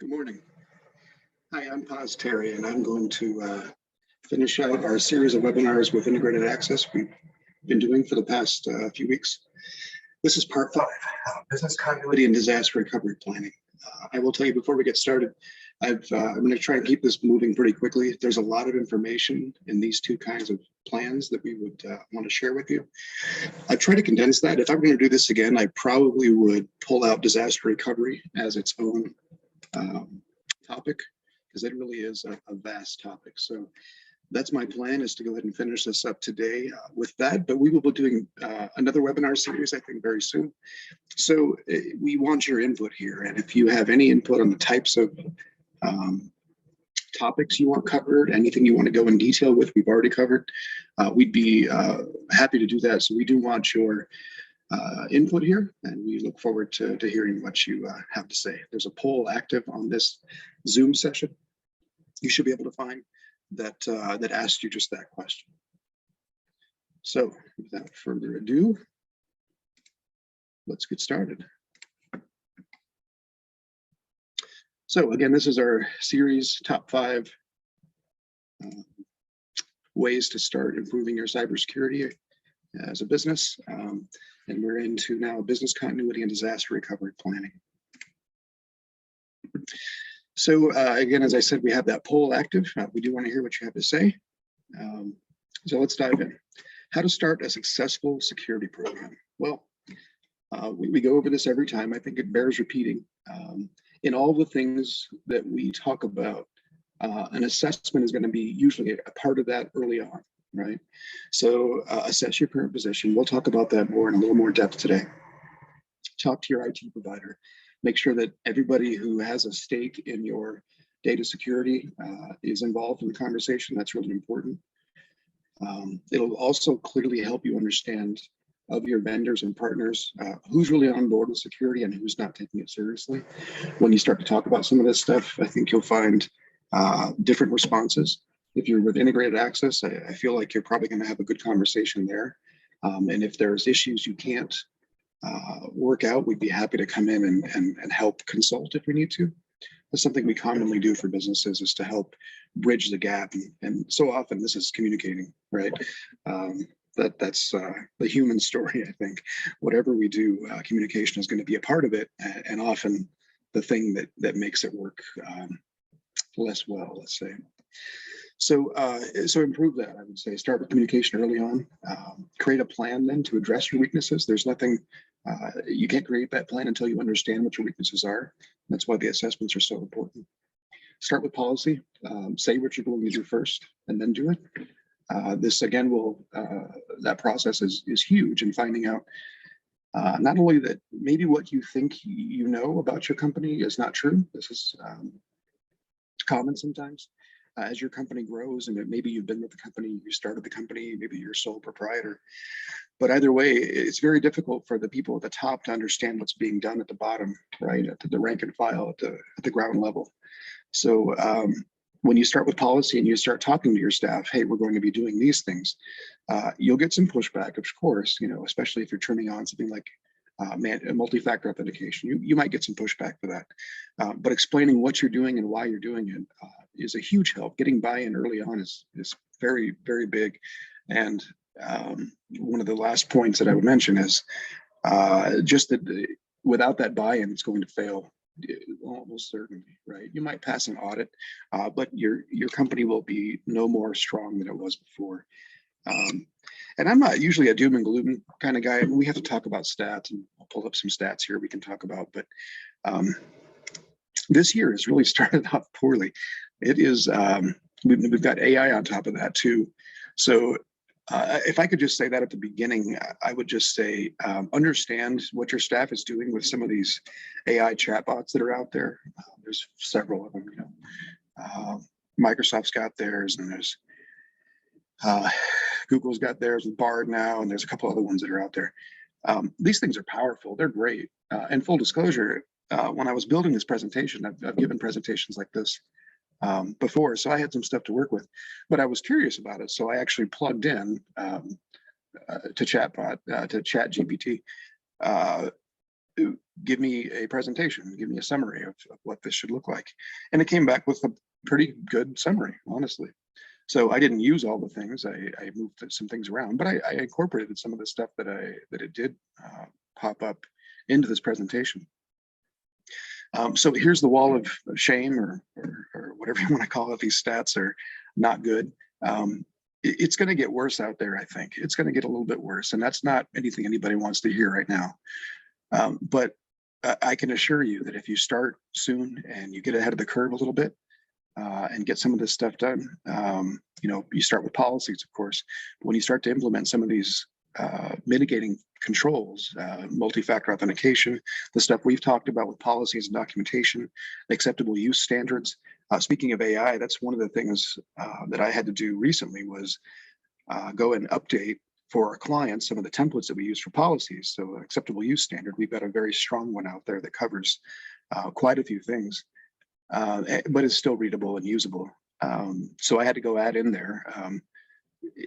Good morning. Hi, I'm Paz Terry, and I'm going to finish out our series of webinars with integrated access we've been doing for the past few weeks. This is part 5, business continuity and disaster recovery planning. I will tell you before we get started, I'm going to try and keep this moving pretty quickly. There's a lot of information in these two kinds of plans that we would want to share with you. I try to condense that. If I'm going to do this again, I probably would pull out disaster recovery as its own topic, because it really is a vast topic. So that's my plan, is to go ahead and finish this up today with that, but we will be doing another webinar series, I think, very soon. So we want your input here, and if you have any input on the types of topics you want covered, anything you want to go in detail with, we've already covered, we'd be happy to do that. So we do want your input here, and we look forward to hearing what you have to say. There's a poll active on this Zoom session you should be able to find that that asks you just that question. So without further ado, let's get started. So again, this is our series, top 5 ways to start improving your cybersecurity as a business. And we're into now business continuity and disaster recovery planning. So again, as I said, we have that poll active. We do want to hear what you have to say. So let's dive in. How to start a successful security program. Well, we go over this every time. I think it bears repeating. In all the things that we talk about, an assessment is going to be usually a part of that early on, right? So assess your current position. We'll talk about that more in a little more depth today. Talk to your IT provider. Make sure that everybody who has a stake in your data security is involved in the conversation. That's really important. It'll also clearly help you understand of your vendors and partners who's really on board with security and who's not taking it seriously. When you start to talk about some of this stuff, I think you'll find different responses. If you're with integrated access, I feel like you're probably going to have a good conversation there. And if there's issues you can't work out, we'd be happy to come in and help consult if we need to. That's something we commonly do for businesses, is to help bridge the gap. And so often this is communicating, right? That's the human story, I think. Whatever we do, communication is going to be a part of it, and often the thing that makes it work less well, let's say. So improve that, I would say. Start with communication early on. Create a plan then to address your weaknesses. There's nothing, you can't create that plan until you understand what your weaknesses are. That's why the assessments are so important. Start with policy. Say what you're going to do first, and then do it. This again that process is huge in finding out not only that maybe what you think you know about your company is not true. This is common sometimes. As your company grows, and maybe you've been with the company, you started the company, maybe you're sole proprietor. But either way, it's very difficult for the people at the top to understand what's being done at the bottom, right? At the rank and file, at the ground level. So when you start with policy and you start talking to your staff, hey, we're going to be doing these things, you'll get some pushback, of course, especially if you're turning on something like multi-factor authentication. You might get some pushback for that. But explaining what you're doing and why you're doing it is a huge help. Getting buy-in early on is very, very big. And one of the last points that I would mention is just that without that buy-in, it's going to fail. Almost certainly, right? You might pass an audit, but your company will be no more strong than it was before. And I'm not usually a doom and gloom kind of guy. We have to talk about stats, and I'll pull up some stats here we can talk about. But this year has really started off poorly. It is we've got AI on top of that too. So if I could just say that at the beginning, I would just say understand what your staff is doing with some of these AI chatbots that are out there. There's several of them. Microsoft's got theirs, and there's Google's got theirs with Bard now, and there's a couple other ones that are out there. These things are powerful. They're great. And full disclosure, when I was building this presentation, I've given presentations like this before, so I had some stuff to work with, but I was curious about it. So I actually plugged in to ChatGPT give me a presentation, give me a summary of what this should look like. And it came back with a pretty good summary, honestly. So I didn't use all the things. I moved some things around, but I incorporated some of the stuff that it did pop up into this presentation. So here's the wall of shame, or whatever you want to call it. These stats are not good. It's going to get worse out there. I think it's going to get a little bit worse, and that's not anything anybody wants to hear right now. But I can assure you that if you start soon and you get ahead of the curve a little bit, and get some of this stuff done, you start with policies, of course. But when you start to implement some of these mitigating controls, multi-factor authentication, the stuff we've talked about with policies and documentation, acceptable use standards. Speaking of AI, that's one of the things that I had to do recently was go and update for our clients some of the templates that we use for policies. So acceptable use standard, we've got a very strong one out there that covers quite a few things. But it's still readable and usable. So I had to go add in there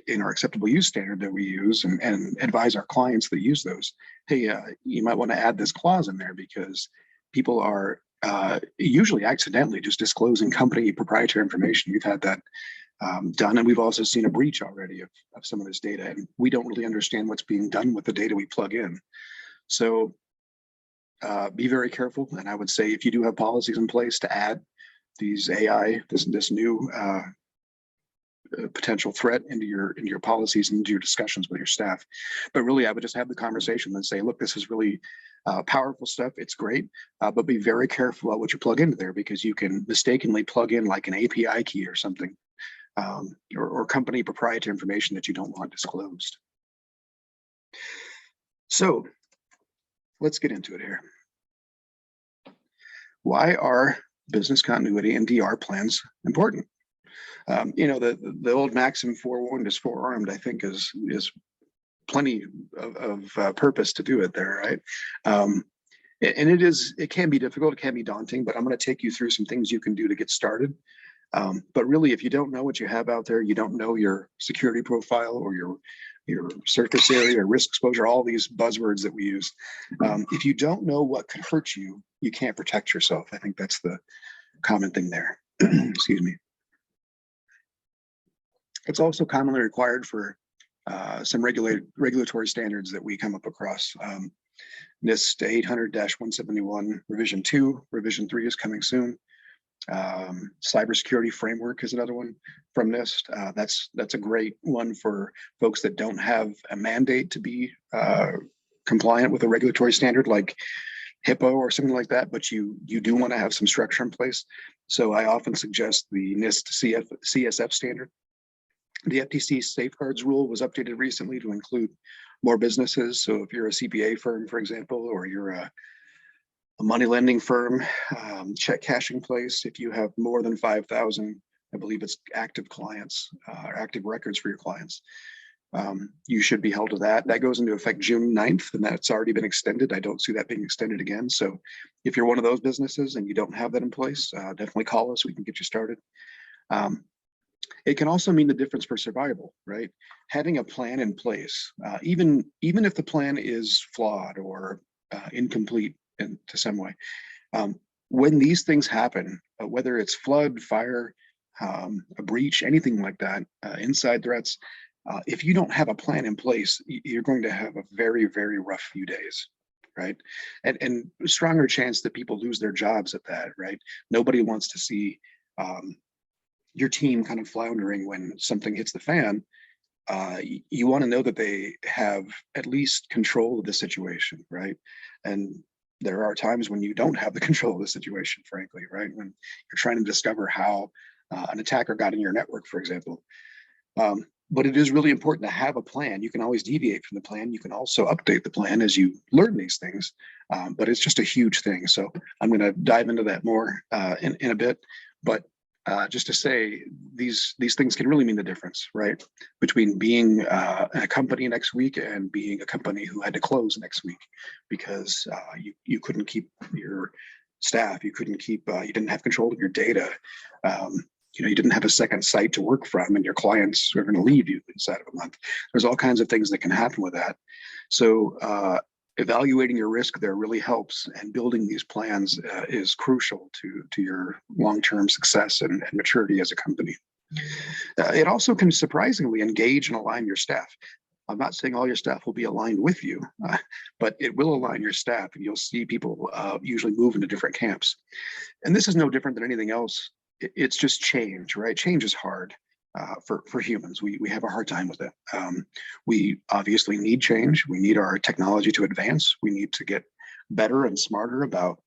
in our acceptable use standard that we use and advise our clients that use those. Hey, you might want to add this clause in there because people are usually accidentally just disclosing company proprietary information. We've had that done, and we've also seen a breach already of some of this data, and we don't really understand what's being done with the data we plug in. So be very careful. And I would say if you do have policies in place to add these AI, this new potential threat into your policies and into your discussions with your staff. But really, I would just have the conversation and say, look, this is really powerful stuff. It's great, but be very careful about what you plug into there, because you can mistakenly plug in like an API key or something, or company proprietary information that you don't want disclosed. So let's get into it here. Why are business continuity and DR plans important? The old maxim, forewarned is forearmed, I think is plenty of purpose to do it there, right? And it can be difficult, it can be daunting, but I'm going to take you through some things you can do to get started. But really, if you don't know what you have out there, you don't know your security profile or your surface area or risk exposure, all these buzzwords that we use. If you don't know what could hurt you, you can't protect yourself. I think that's the common thing there. Excuse me. It's also commonly required for some regulatory standards that we come up across. NIST 800-171 revision 2, revision 3 is coming soon. Cybersecurity framework is another one from NIST. That's a great one for folks that don't have a mandate to be compliant with a regulatory standard like HIPAA or something like that, but you do want to have some structure in place. So I often suggest the NIST CSF standard. The FTC safeguards rule was updated recently to include more businesses. So if you're a CPA firm, for example, or you're a money lending firm, check cashing place, if you have more than 5,000, I believe it's active clients, or active records for your clients, you should be held to that. That goes into effect June 9th, and that's already been extended. I don't see that being extended again. So if you're one of those businesses and you don't have that in place, definitely call us. We can get you started. It can also mean the difference for survival, right? Having a plan in place, even if the plan is flawed or incomplete to some way, when these things happen, whether it's flood, fire, a breach, anything like that, inside threats, if you don't have a plan in place, you're going to have a very, very rough few days, right? And stronger chance that people lose their jobs at that, right? Nobody wants to see your team kind of floundering when something hits the fan. You want to know that they have at least control of the situation, right? And there are times when you don't have the control of the situation, frankly, right? When you're trying to discover how an attacker got in your network, for example. But it is really important to have a plan. You can always deviate from the plan. You can also update the plan as you learn these things, but it's just a huge thing. So I'm going to dive into that more in a bit. But just to say, these things can really mean the difference, right? Between being a company next week and being a company who had to close next week because you couldn't keep your staff, you didn't have control of your data. You didn't have a second site to work from, and your clients are going to leave you inside of a month. There's all kinds of things that can happen with that. So evaluating your risk there really helps, and building these plans is crucial to your long-term success and maturity as a company. It also can surprisingly engage and align your staff. I'm not saying all your staff will be aligned with you, but it will align your staff, and you'll see people usually move into different camps. And this is no different than anything else. It's just change, right? Change is hard for humans. We have a hard time with it. We obviously need change. We need our technology to advance. We need to get better and smarter about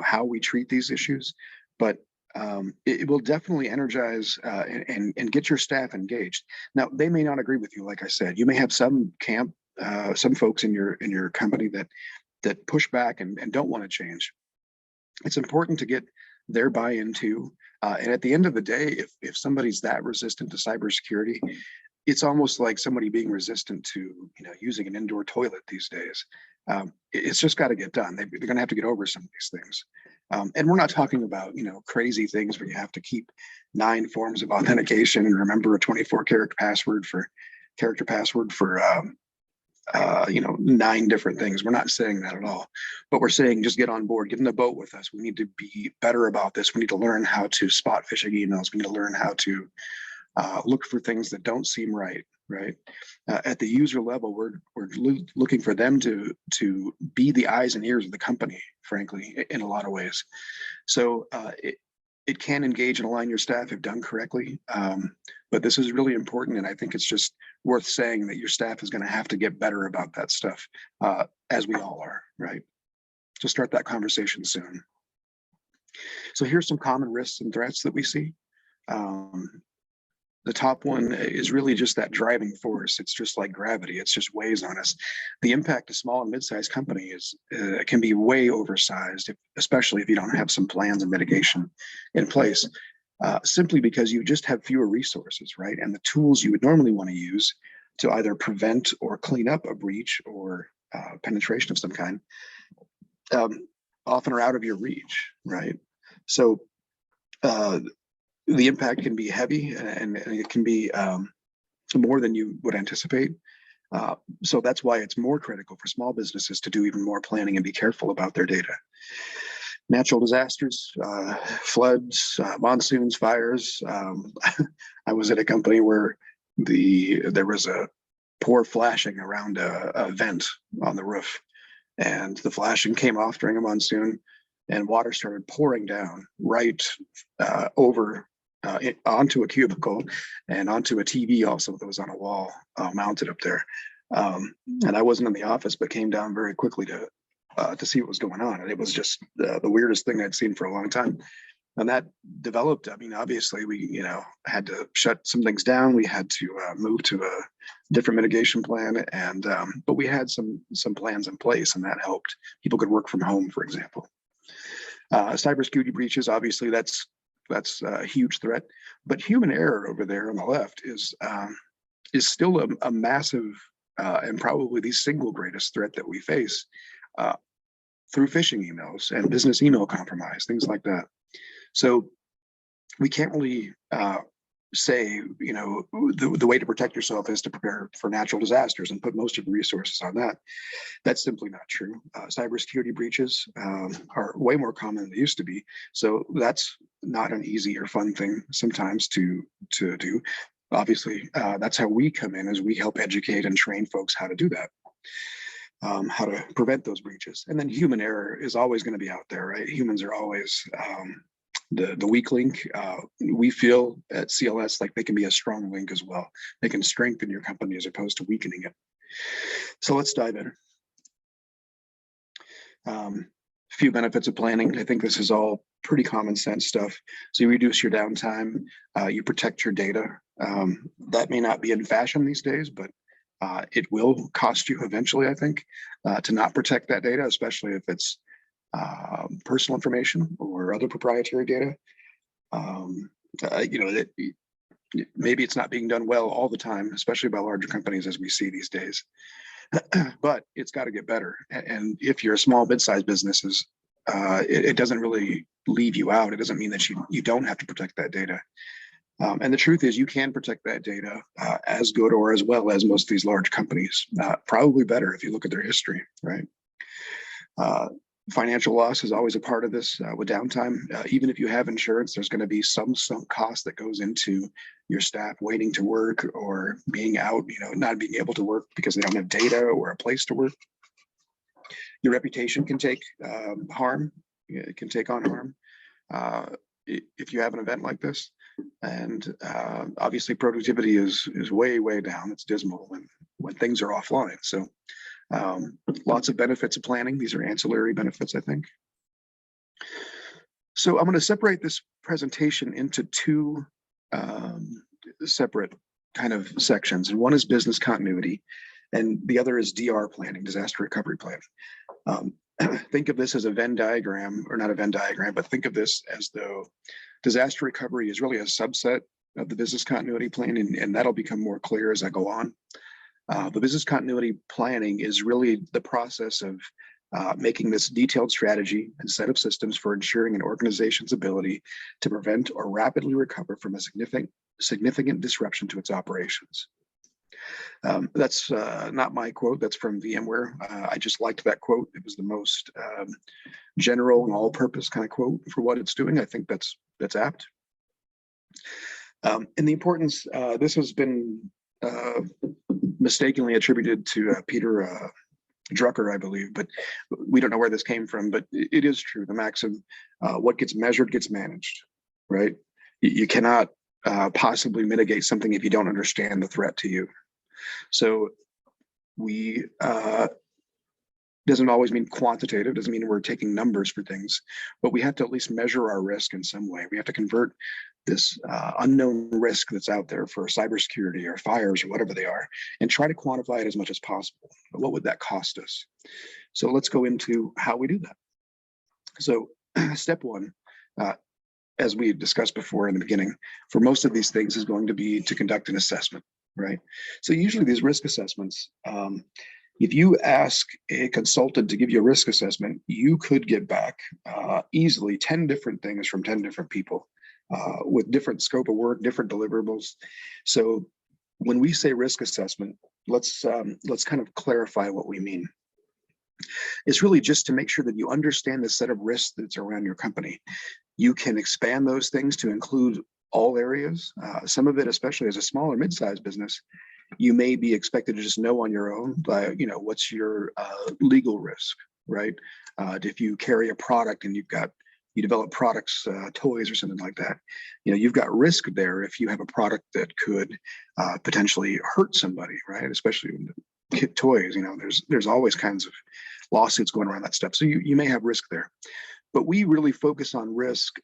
how we treat these issues. But it will definitely energize and get your staff engaged. Now, they may not agree with you. Like I said, you may have some folks in your company that push back and don't want to change. It's important to get their buy-in too. And at the end of the day, if somebody's that resistant to cybersecurity, it's almost like somebody being resistant to using an indoor toilet these days. It's just got to get done. They're going to have to get over some of these things. And we're not talking about crazy things where you have to keep 9 forms of authentication and remember a 24-character password for 9 different things. We're not saying that at all, but we're saying just get on board, get in the boat with us. We need to be better about this. We need to learn how to spot phishing emails. We need to learn how to look for things that don't seem right. At the user level, we're looking for them to be the eyes and ears of the company, frankly, in a lot of ways. So it can engage and align your staff if done correctly. But this is really important, and I think it's just worth saying that your staff is going to have to get better about that stuff, as we all are, right? So start that conversation soon. So here's some common risks and threats that we see. The top one is really just that driving force. It's just like gravity. It's just weighs on us. The impact of small and mid-sized companies can be way oversized, especially if you don't have some plans and mitigation in place, simply because you just have fewer resources, right? And the tools you would normally want to use to either prevent or clean up a breach or penetration of some kind often are out of your reach, right? So the impact can be heavy, and it can be more than you would anticipate. So that's why it's more critical for small businesses to do even more planning and be careful about their data. Natural disasters, floods, monsoons, fires. I was at a company where there was a poor flashing around a vent on the roof, and the flashing came off during a monsoon, and water started pouring down right over onto a cubicle and onto a TV also that was on a wall mounted up there. And I wasn't in the office, but came down very quickly to see what was going on. And it was just the weirdest thing I'd seen for a long time. And that developed. I mean, obviously, we had to shut some things down. We had to move to a different mitigation plan, and but we had some plans in place, and that helped. People could work from home, for example. Cybersecurity breaches, obviously, that's a huge threat. But human error over there on the left is still a massive and probably the single greatest threat that we face through phishing emails and business email compromise, things like that. So we can't really say, the way to protect yourself is to prepare for natural disasters and put most of the resources on that. That's simply not true. Cybersecurity breaches are way more common than they used to be. So that's not an easy or fun thing sometimes to do. Obviously, that's how we come in, as we help educate and train folks how to do that. How to prevent those breaches. And then human error is always going to be out there, right? Humans are always the weak link. We feel at CLS like they can be a strong link as well. They can strengthen your company as opposed to weakening it. So let's dive in. Few benefits of planning. I think this is all pretty common sense stuff. So you reduce your downtime, you protect your data. That may not be in fashion these days, but it will cost you eventually, I think, to not protect that data, especially if it's personal information or other proprietary data. Maybe it's not being done well all the time, especially by larger companies as we see these days. But it's got to get better. And if you're a small, mid-sized businesses, it doesn't really leave you out. It doesn't mean that you don't have to protect that data. And the truth is you can protect that data as good or as well as most of these large companies, probably better if you look at their history, right? Financial loss is always a part of this with downtime. Even if you have insurance, there's going to be some cost that goes into your staff waiting to work or being out, not being able to work because they don't have data or a place to work. Your reputation can take harm. It can take on harm if you have an event like this. And obviously productivity is way down. It's dismal when things are offline. So lots of benefits of planning. These are ancillary benefits, I think. So I'm going to separate this presentation into two separate kind of sections. And one is business continuity, and the other is DR planning, disaster recovery planning. Think of this as a Venn diagram, or not a Venn diagram, but think of this as though disaster recovery is really a subset of the business continuity plan, and that'll become more clear as I go on. The business continuity planning is really the process of making this detailed strategy and set of systems for ensuring an organization's ability to prevent or rapidly recover from a significant disruption to its operations. That's not my quote. That's from VMware. I just liked that quote. It was the most general and all-purpose kind of quote for what it's doing. I think that's apt. And the importance, this has been mistakenly attributed to Peter Drucker, I believe, but we don't know where this came from, but it is true. The maxim, what gets measured gets managed, right? You cannot possibly mitigate something if you don't understand the threat to you. So we doesn't always mean quantitative, doesn't mean we're taking numbers for things, but we have to at least measure our risk in some way. We have to convert this unknown risk that's out there for cybersecurity or fires or whatever they are, and try to quantify it as much as possible. But what would that cost us? So let's go into how we do that. So step one, as we discussed before in the beginning, for most of these things is going to be to conduct an assessment, right? So usually these risk assessments, if you ask a consultant to give you a risk assessment, you could get back easily 10 different things from 10 different people with different scope of work, different deliverables. So when we say risk assessment, let's kind of clarify what we mean. It's really just to make sure that you understand the set of risks that's around your company. You can expand those things to include all areas. Some of it, especially as a small or mid-sized business, you may be expected to just know on your own, what's your legal risk, right? If you carry a product and you develop products, toys or something like that, you've got risk there if you have a product that could potentially hurt somebody, right? Especially kit toys, there's always kinds of lawsuits going around that stuff. So you may have risk there, but we really focus on risk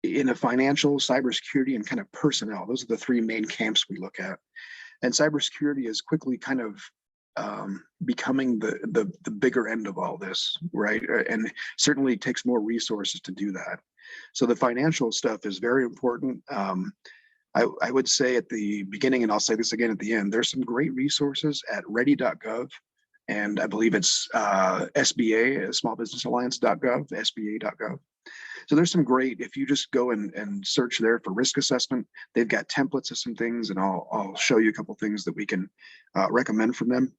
in a financial, cybersecurity, and kind of personnel. Those are the three main camps we look at. And cybersecurity is quickly kind of becoming the bigger end of all this, right? And certainly takes more resources to do that. So the financial stuff is very important. I would say at the beginning, and I'll say this again at the end, there's some great resources at ready.gov. And I believe it's SBA, smallbusinessalliance.gov, SBA.gov. So there's some great, if you just go and search there for risk assessment, they've got templates of some things, and I'll show you a couple things that we can recommend from them.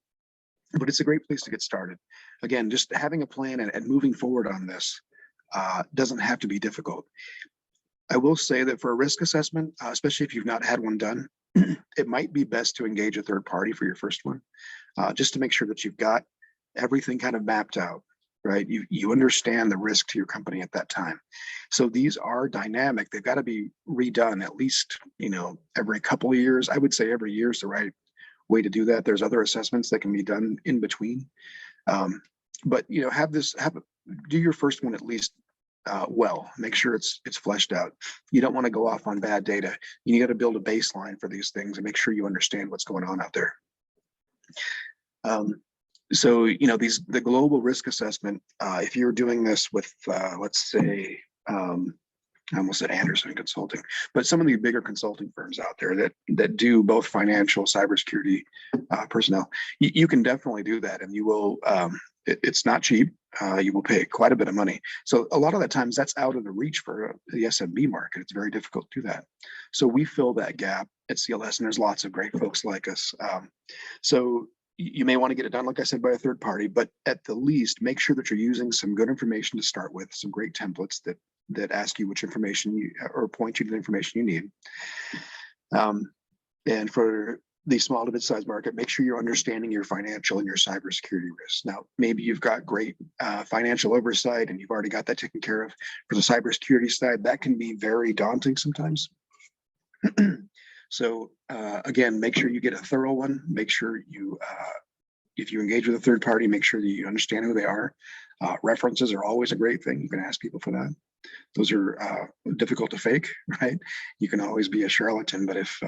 But it's a great place to get started. Again, just having a plan and moving forward on this doesn't have to be difficult. I will say that for a risk assessment, especially if you've not had one done, it might be best to engage a third party for your first one, just to make sure that you've got everything kind of mapped out. Right, you understand the risk to your company at that time. So these are dynamic. They've got to be redone at least, every couple of years. I would say every year is the right way to do that. There's other assessments that can be done in between, but do your first one at least well. Make sure it's fleshed out. You don't want to go off on bad data. You got to build a baseline for these things and make sure you understand what's going on out there. So, the global risk assessment, if you're doing this with, let's say, I almost said Anderson Consulting, but some of the bigger consulting firms out there that do both financial, cybersecurity personnel, you can definitely do that. And you will, it's not cheap. you will pay quite a bit of money. So a lot of the times that's out of the reach for the SMB market. It's very difficult to do that. So we fill that gap at CLS, and there's lots of great folks like us. So you may want to get it done, like I said, by a third party, but at the least, make sure that you're using some good information to start with, some great templates that ask you which information or point you to the information you need. And for the small to mid-sized market, make sure you're understanding your financial and your cybersecurity risks. Now, maybe you've got great financial oversight and you've already got that taken care of. For the cybersecurity side, that can be very daunting sometimes. So again, make sure you get a thorough one. Make sure you, if you engage with a third party, make sure that you understand who they are. References are always a great thing. You can ask people for that. Those are difficult to fake, right? You can always be a charlatan, but if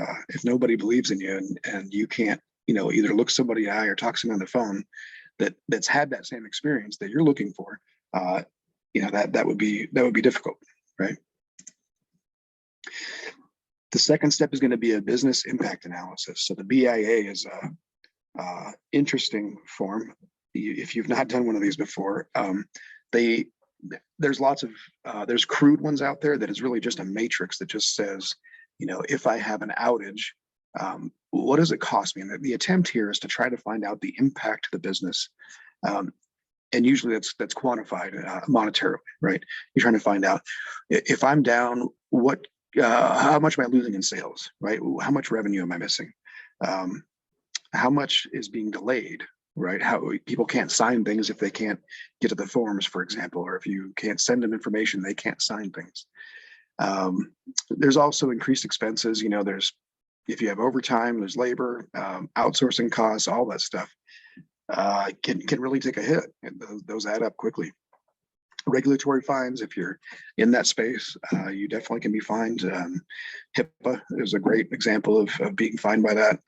nobody believes in you and you can't, either look somebody in the eye or talk to someone on the phone that's had that same experience that you're looking for, that would be difficult, right? The second step is going to be a business impact analysis. So the BIA is a interesting form. If you've not done one of these before, there's lots of there's crude ones out there that is really just a matrix that just says, if I have an outage, what does it cost me? And the attempt here is to try to find out the impact to the business. And usually that's quantified monetarily, right? You're trying to find out if I'm down, how much am I losing in sales, right? How much revenue am I missing? How much is being delayed? Right? How people can't sign things if they can't get to the forms, for example, or if you can't send them information, they can't sign things. There's also increased expenses. If you have overtime, there's labor, outsourcing costs, all that stuff can really take a hit. And those add up quickly. Regulatory fines, if you're in that space, you definitely can be fined. HIPAA is a great example of being fined by that,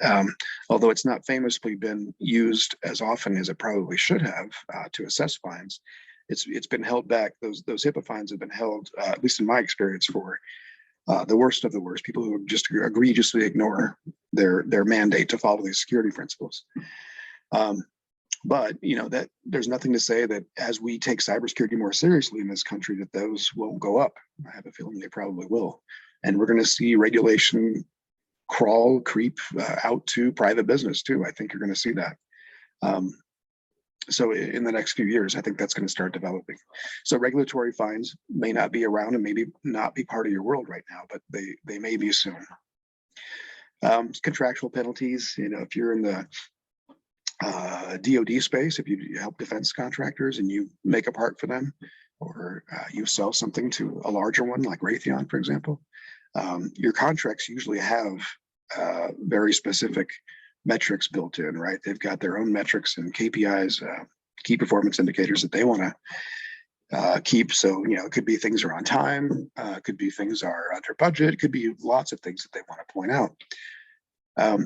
although it's not famously been used as often as it probably should have to assess fines. It's been held back. Those HIPAA fines have been held, at least in my experience, for the worst of the worst, people who just egregiously ignore their mandate to follow these security principles. But that there's nothing to say that as we take cybersecurity more seriously in this country, that those won't go up. I have a feeling they probably will. And we're going to see regulation creep out to private business too. I think you're going to see that. So in the next few years, I think that's going to start developing. So regulatory fines may not be around and maybe not be part of your world right now, but they may be soon. Contractual penalties, if you're in the DoD space, if you help defense contractors and you make a part for them, or you sell something to a larger one like Raytheon, for example, your contracts usually have very specific metrics built in, right? They've got their own metrics and KPIs, key performance indicators that they want to keep. So, it could be things are on time, could be things are under budget, it could be lots of things that they want to point out.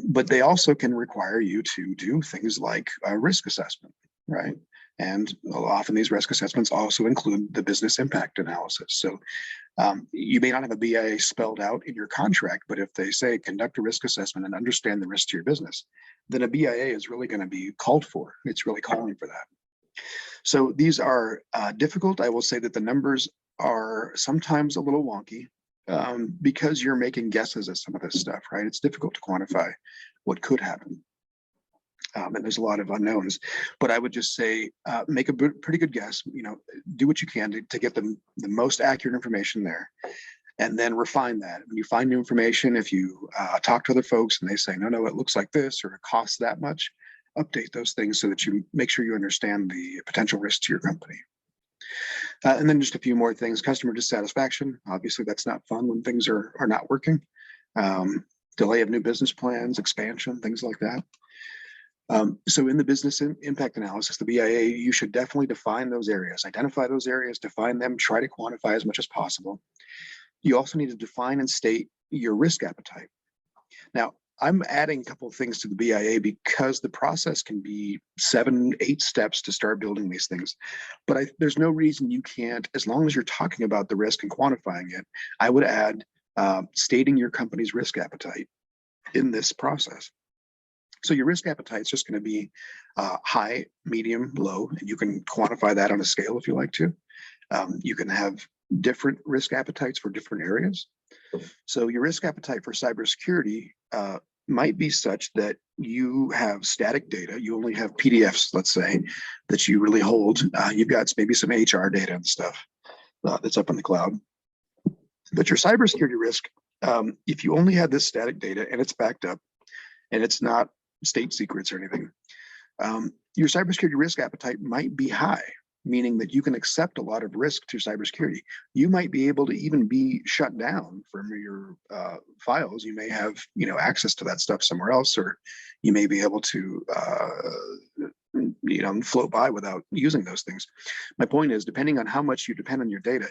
But they also can require you to do things like a risk assessment, right? And often these risk assessments also include the business impact analysis. So you may not have a BIA spelled out in your contract, but if they say conduct a risk assessment and understand the risk to your business, then a BIA is really going to be called for. It's really calling for that. So these are difficult. I will say that the numbers are sometimes a little wonky. Because you're making guesses at some of this stuff, right? It's difficult to quantify what could happen. And there's a lot of unknowns, but I would just say, make a pretty good guess, do what you can to get the most accurate information there, and then refine that. When you find new information, if you talk to other folks and they say, no, it looks like this, or it costs that much, update those things so that you make sure you understand the potential risk to your company. And then just a few more things. Customer dissatisfaction. Obviously, that's not fun when things are not working. Delay of new business plans, expansion, things like that. So in the business impact analysis, the BIA, you should definitely define those areas, identify those areas, define them, try to quantify as much as possible. You also need to define and state your risk appetite. Now, I'm adding a couple of things to the BIA because the process can be 7-8 steps to start building these things. But there's no reason you can't, as long as you're talking about the risk and quantifying it, I would add stating your company's risk appetite in this process. So your risk appetite is just going to be high, medium, low, and you can quantify that on a scale if you like to. You can have different risk appetites for different areas. So your risk appetite for cybersecurity might be such that you have static data. You only have PDFs, let's say, that you really hold. You've got maybe some HR data and stuff that's up in the cloud. But your cybersecurity risk, if you only had this static data and it's backed up and it's not state secrets or anything, your cybersecurity risk appetite might be high, meaning that you can accept a lot of risk to cybersecurity. You might be able to even be shut down from your files. You may have, access to that stuff somewhere else, or you may be able to, float by without using those things. My point is, depending on how much you depend on your data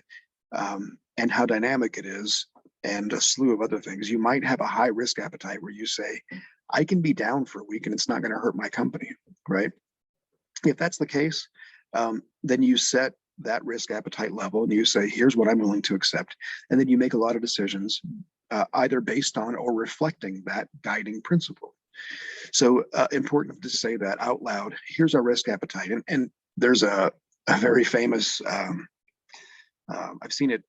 and how dynamic it is, and a slew of other things, you might have a high risk appetite where you say, I can be down for a week and it's not going to hurt my company, right? If that's the case, then you set that risk appetite level and you say, here's what I'm willing to accept. And then you make a lot of decisions either based on or reflecting that guiding principle. So important to say that out loud. Here's our risk appetite. And there's a very famous, I've seen it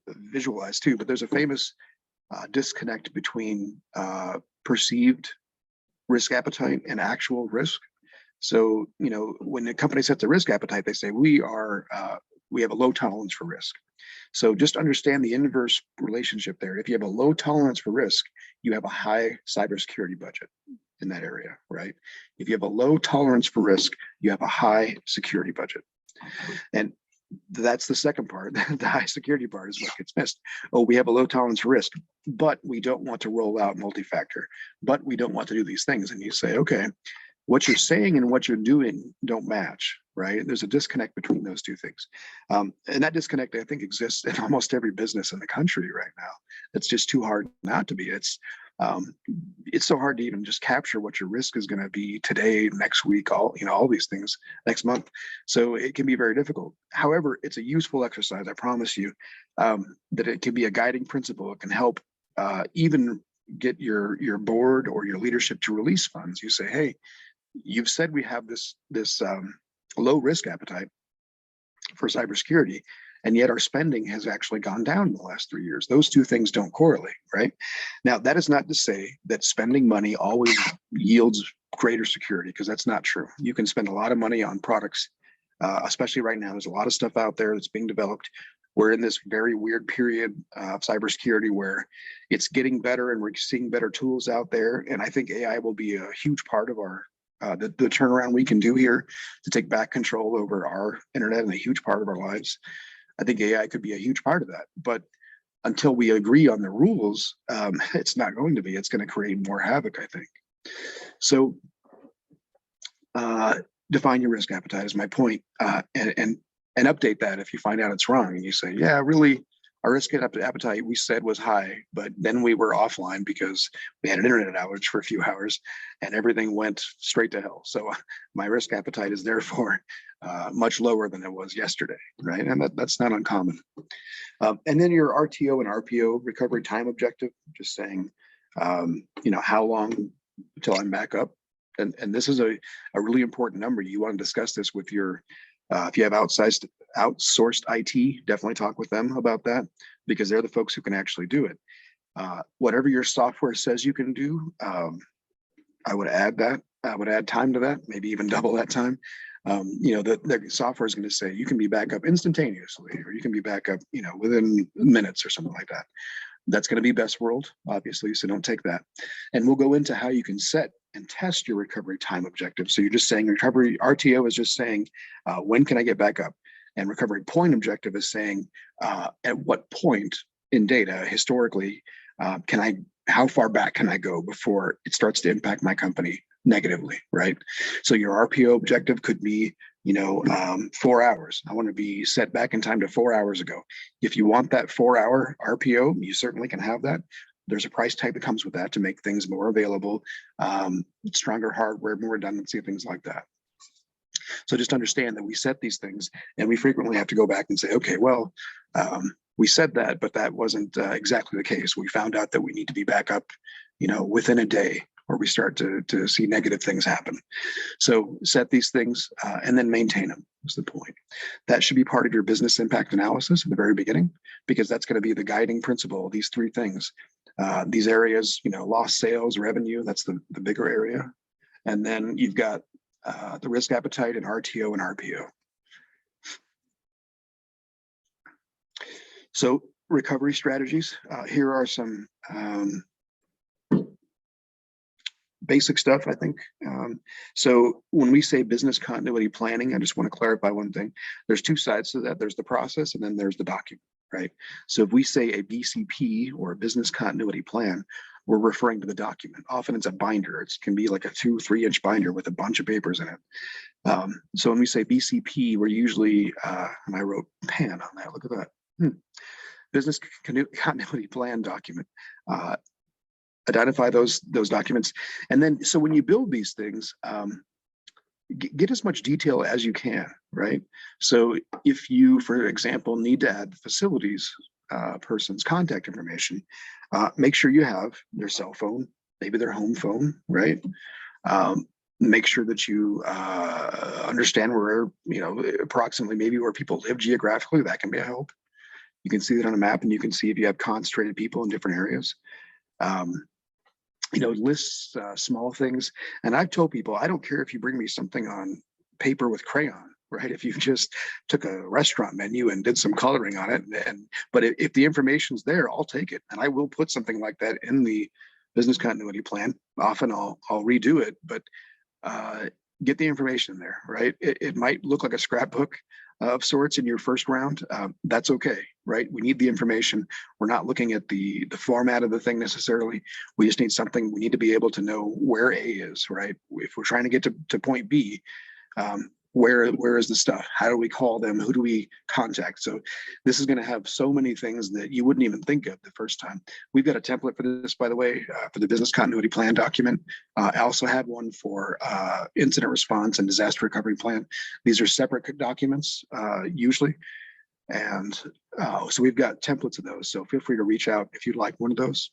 visualized too, but there's a famous disconnect between perceived risk appetite and actual risk. So, when a company sets a risk appetite, they say we have a low tolerance for risk. So just understand the inverse relationship there. If you have a low tolerance for risk, you have a high cybersecurity budget in that area, right? If you have a low tolerance for risk, you have a high security budget. And that's the second part. The high security part is what gets missed. Oh, we have a low tolerance for risk, but we don't want to roll out multi-factor, but we don't want to do these things. And you say, okay, what you're saying and what you're doing don't match, right? There's a disconnect between those two things. And that disconnect, I think, exists in almost every business in the country right now. It's just too hard not to be. It's so hard to even just capture what your risk is going to be today, next week, all these things next month. So it can be very difficult. However, it's a useful exercise. I promise you that it can be a guiding principle. It can help even get your board or your leadership to release funds. You say, hey, you've said we have this low risk appetite for cybersecurity, and yet our spending has actually gone down in the last 3 years. Those two things don't correlate, right? Now, that is not to say that spending money always yields greater security, because that's not true. You can spend a lot of money on products, especially right now. There's a lot of stuff out there that's being developed. We're in this very weird period of cybersecurity where it's getting better and we're seeing better tools out there. And I think AI will be a huge part of our the turnaround we can do here to take back control over our internet and a huge part of our lives. I think AI could be a huge part of that. But until we agree on the rules, it's not going to be. It's going to create more havoc, I think. So define your risk appetite is my point, and update that if you find out it's wrong and you say, yeah, really, our risk appetite we said was high, but then we were offline because we had an internet outage for a few hours and everything went straight to hell. So my risk appetite is therefore much lower than it was yesterday, right? And that's not uncommon. And then your RTO and RPO, recovery time objective, just saying, how long until I'm back up? And this is a really important number. You want to discuss this with your, if you have outsourced IT, definitely talk with them about that, because they're the folks who can actually do it. Whatever your software says you can do, I would add that. I would add time to that, maybe even double that time. The software is going to say you can be back up instantaneously, or you can be back up, within minutes or something like that. That's going to be best world, obviously, so don't take that. And we'll go into how you can set and test your recovery time objective. So you're just saying recovery RTO is just saying, when can I get back up? And recovery point objective is saying, at what point in data historically how far back can I go before it starts to impact my company negatively, right? So your RPO objective could be, 4 hours. I want to be set back in time to 4 hours ago. If you want that 4-hour RPO, you certainly can have that. There's a price tag that comes with that to make things more available, stronger hardware, more redundancy, things like that. So just understand that we set these things and we frequently have to go back and say, okay, well, we said that, but that wasn't exactly the case. We found out that we need to be back up, within a day or we start to see negative things happen. So set these things and then maintain them is the point. That should be part of your business impact analysis at the very beginning, because that's going to be the guiding principle, these three things. These areas, lost sales, revenue, that's the bigger area. And then you've got the risk appetite and RTO and RPO. So recovery strategies, here are some basic stuff, I think. So when we say business continuity planning, I just want to clarify one thing. There's two sides to that. There's the process and then there's the document, right? So if we say a BCP or a business continuity plan, we're referring to the document. Often it's a binder. It can be like a 2-3 inch binder with a bunch of papers in it. So when we say BCP, we're usually, and I wrote PAN on that, look at that. Business continuity plan document. Identify those documents. And then, so when you build these things, get as much detail as you can, right? So if you, for example, need to add the facilities person's contact information, make sure you have their cell phone, maybe their home phone, right? Make sure that you understand where, approximately maybe where people live geographically. That can be a help. You can see that on a map, and you can see if you have concentrated people in different areas. Lists small things. And I've told people, I don't care if you bring me something on paper with crayon, right? If you just took a restaurant menu and did some coloring on it, but if the information's there, I'll take it. And I will put something like that in the business continuity plan. Often I'll redo it, but get the information in there, right? It might look like a scrapbook of sorts in your first round. That's okay, right? We need the information. We're not looking at the format of the thing necessarily. We just need something. We need to be able to know where A is, right? If we're trying to get to point B, where is the stuff? How do we call them? Who do we contact? So this is going to have so many things that you wouldn't even think of the first time. We've got a template for this, by the way, for the business continuity plan document. I also have one for incident response and disaster recovery plan. These are separate documents usually. And so we've got templates of those. So feel free to reach out if you'd like one of those.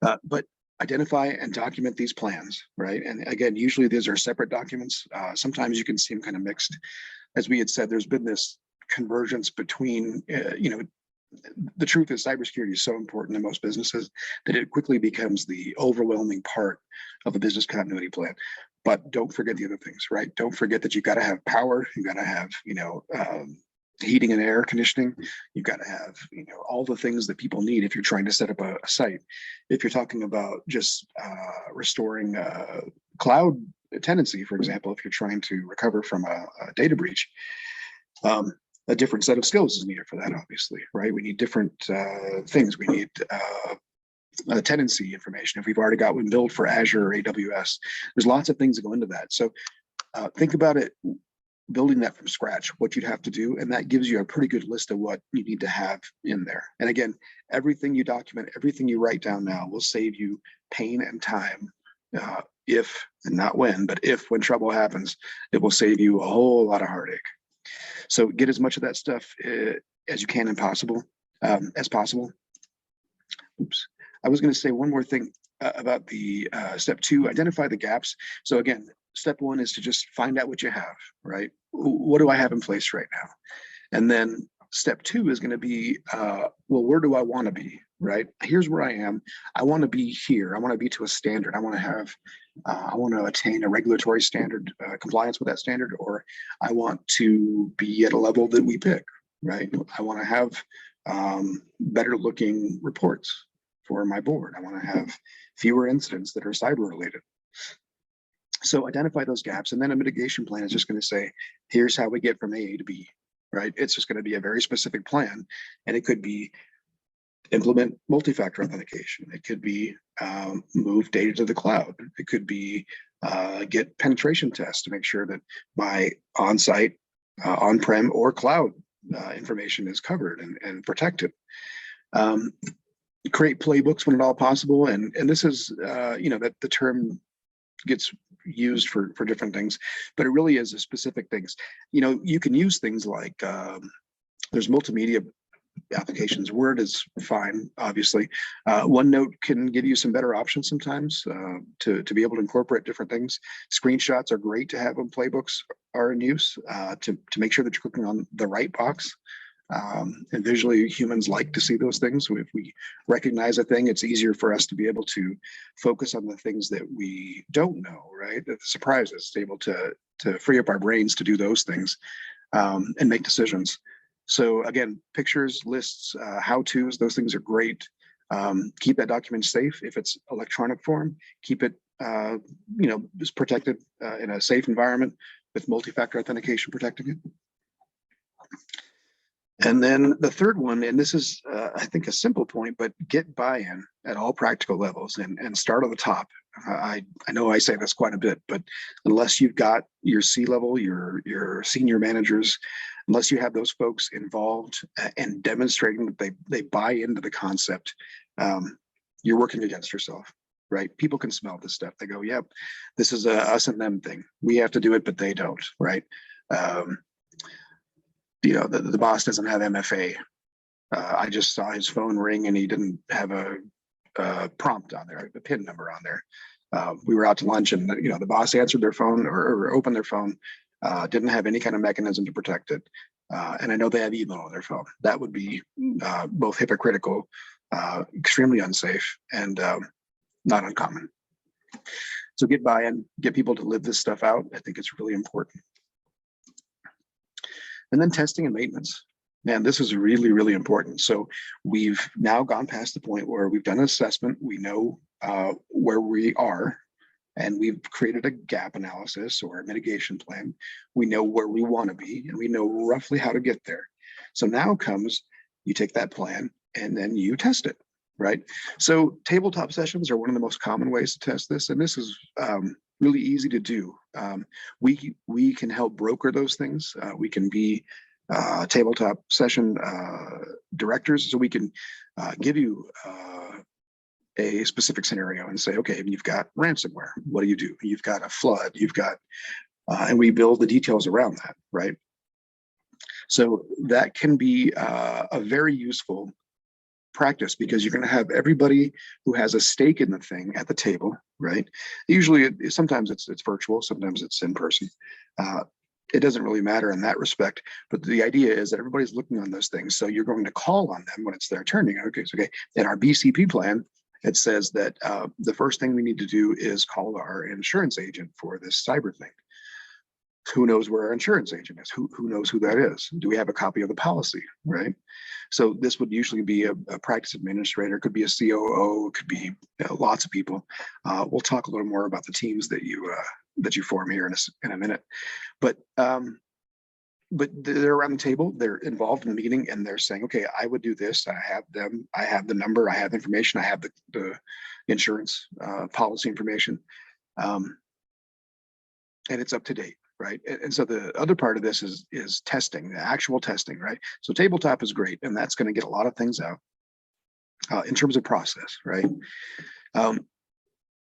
But identify and document these plans, right? And again, usually these are separate documents. Sometimes you can see them kind of mixed. As we had said, there's been this convergence between, the truth is cybersecurity is so important to most businesses that it quickly becomes the overwhelming part of a business continuity plan. But don't forget the other things, right? Don't forget that you've got to have power. You've got to have, heating and air conditioning. You've got to have, all the things that people need if you're trying to set up a site. If you're talking about just restoring cloud tenancy, for example, if you're trying to recover from a data breach, a different set of skills is needed for that, obviously, right? We need different things. We need tenancy information. If we've already got one built for Azure or AWS, there's lots of things that go into that. So think about it, building that from scratch, what you'd have to do, and that gives you a pretty good list of what you need to have in there. And again, everything you document, everything you write down now will save you pain and time. If, and not when, but if when trouble happens, it will save you a whole lot of heartache. So get as much of that stuff as you can and as possible. Oops. I was going to say one more thing about the step 2, identify the gaps. So again, step 1 is to just find out what you have, right? What do I have in place right now? And then step 2 is going to be, well, where do I want to be, right? Here's where I am. I want to be here. I want to be to a standard. I want to have, I want to attain a regulatory standard, compliance with that standard, or I want to be at a level that we pick, right? I want to have better looking reports for my board. I want to have fewer incidents that are cyber related. So identify those gaps, and then a mitigation plan is just going to say, here's how we get from A to B, right? It's just going to be a very specific plan, and it could be implement multi-factor authentication. It could be move data to the cloud. It could be get penetration tests to make sure that my on-site, on-prem, or cloud information is covered and protected. Create playbooks when at all possible, and this is that the term gets used for different things, but it really is a specific things. You can use things like there's multimedia applications. Word is fine, obviously. OneNote can give you some better options sometimes to be able to incorporate different things. Screenshots are great to have when playbooks are in use to make sure that you're clicking on the right box. And visually, humans like to see those things. If we recognize a thing, it's easier for us to be able to focus on the things that we don't know, right? The surprises, it's able to free up our brains to do those things and make decisions. So again, pictures, lists, how-tos, those things are great. Keep that document safe. If it's electronic form, keep it, just protected in a safe environment with multi-factor authentication protecting it. And then the third one, and this is, I think, a simple point, but get buy-in at all practical levels and start at the top. I know I say this quite a bit, but unless you've got your C-level, your senior managers, unless you have those folks involved and demonstrating that they buy into the concept, you're working against yourself, right? People can smell this stuff. They go, yep, this is a us and them thing. We have to do it, but they don't, right? The boss doesn't have MFA. I just saw his phone ring and he didn't have a prompt on there, a PIN number on there. We were out to lunch and the boss answered their phone or opened their phone, didn't have any kind of mechanism to protect it. And I know they have email on their phone. That would be both hypocritical, extremely unsafe, and not uncommon. So get buy-in, get people to live this stuff out. I think it's really important. And then testing and maintenance. Man, this is really, really important. So we've now gone past the point where we've done an assessment. We know where we are, and we've created a gap analysis or a mitigation plan. We know where we want to be, and we know roughly how to get there. So now comes, you take that plan and then you test it, right? So tabletop sessions are one of the most common ways to test this, and this is really easy to do. We can help broker those things. We can be tabletop session directors, so we can give you a specific scenario and say, okay, you've got ransomware. What do you do? You've got a flood. You've got, and we build the details around that, right? So that can be a very useful practice, because you're going to have everybody who has a stake in the thing at the table, right? Usually, sometimes it's virtual, sometimes it's in person. It doesn't really matter in that respect, but the idea is that everybody's looking on those things. So you're going to call on them when it's their turn. Okay, so okay, in our BCP plan, it says that the first thing we need to do is call our insurance agent for this cyber thing. Who knows where our insurance agent is? Who knows who that is? Do we have a copy of the policy, right? So this would usually be a practice administrator, could be a COO, could be lots of people. We'll talk a little more about the teams that you form here in a minute. But they're around the table, they're involved in the meeting, and they're saying, okay, I would do this. I have them, I have the number, I have information, I have the insurance policy information, and it's up to date. Right. And so the other part of this is testing, the actual testing, right? So tabletop is great, and that's going to get a lot of things out in terms of process, right?